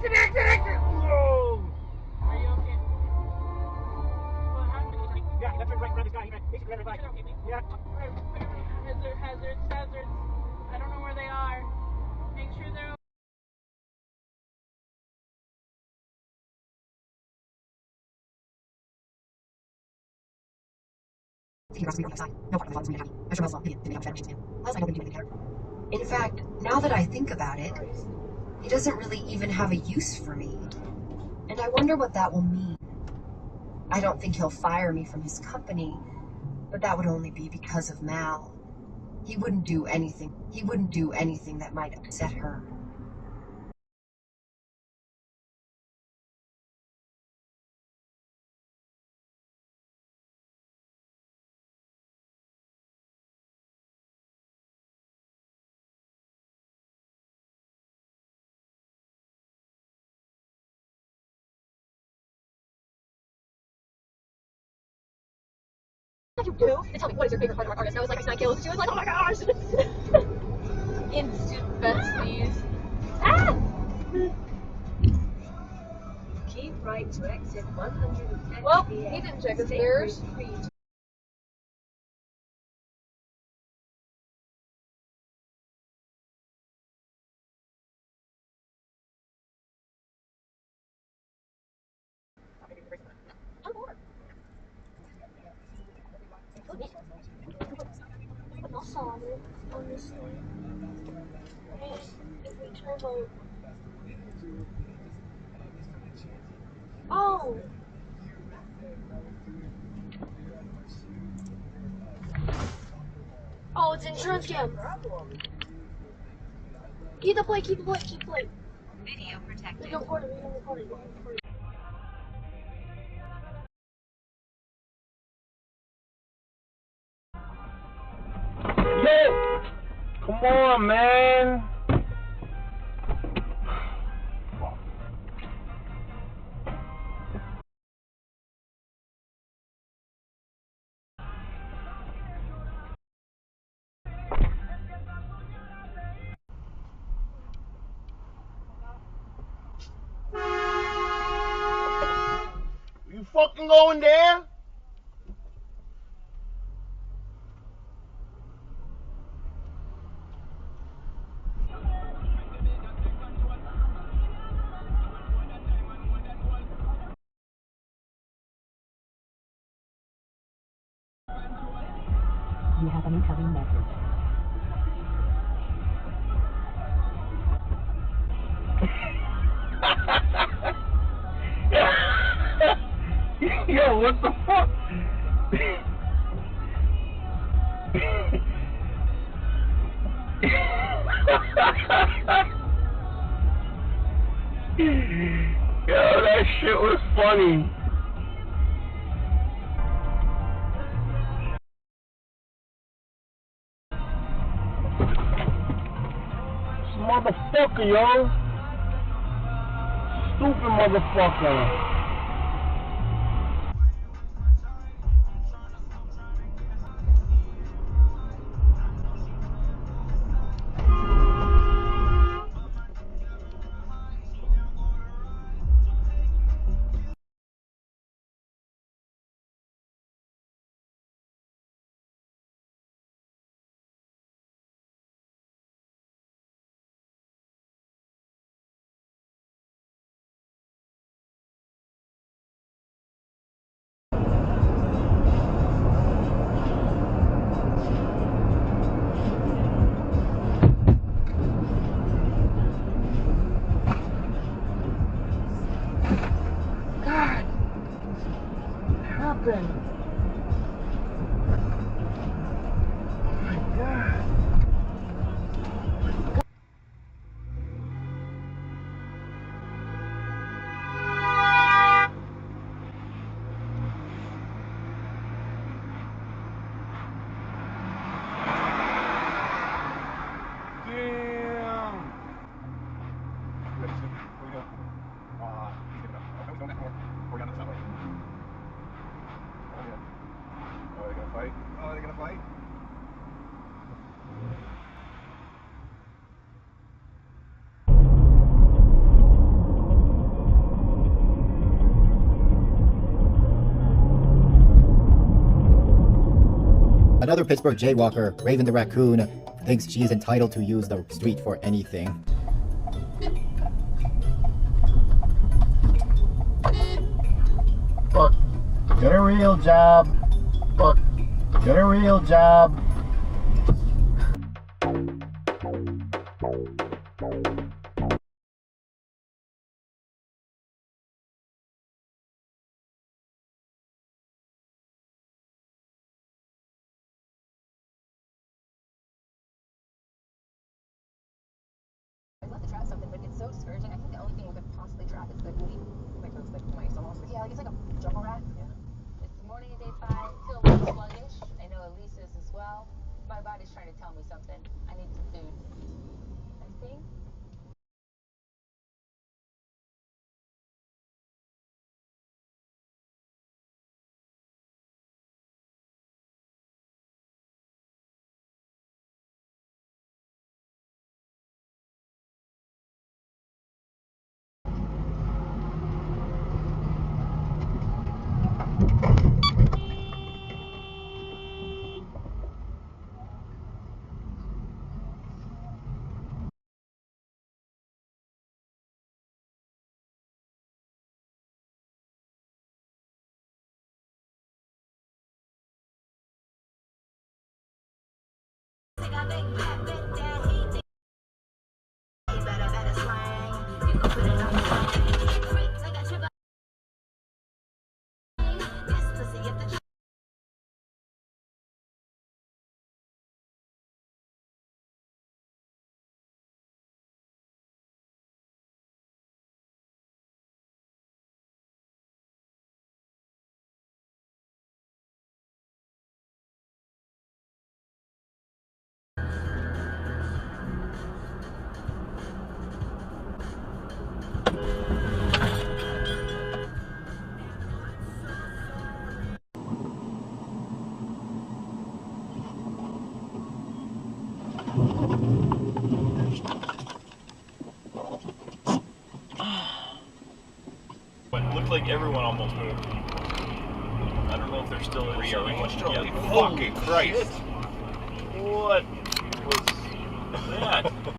exit! Whoa! Are you okay? What happened? Yeah, that's right in front of this guy. He basically ran right by. Yeah. Hazards. I don't know where they are. Make sure they're okay. In fact, now that I think about it, he doesn't really even have a use for me. And I wonder what that will mean. I don't think he'll fire me from his company, but that would only be because of Mal. He wouldn't do anything that might upset her. You do? They tell me, what is your favorite part of our artist? And I was like, I kills. She was like, oh my gosh! Instant besties. Ah! Keep right to exit 110. Well, he didn't check his mirrors. I saw it, honestly. If we turn like... Oh! Oh, it's insurance scam. Keep the plate. Video We protected. can record it. Yo! Come on, man! You fucking going there? You have an incoming message. Yo, what the fuck? Yo, that shit was funny. This motherfucker, yo. Stupid motherfucker. Another Pittsburgh jaywalker, Raven the Raccoon, thinks she is entitled to use the street for anything. Fuck. Get a real job. Fuck. Get a real job. I'd love to try something, but it's so discouraging. I think the only thing we could possibly try is the booty. Like those like mice almost. Yeah, like it's like a jungle rat. Yeah. It's the morning of day 5. Feel a little sluggish. I know Elise is as well. My body's trying to tell me something. I need some food. I think. It looked like everyone almost moved. I don't know if they're still in. Rearranged? Yeah. Holy fucking Christ! What was that?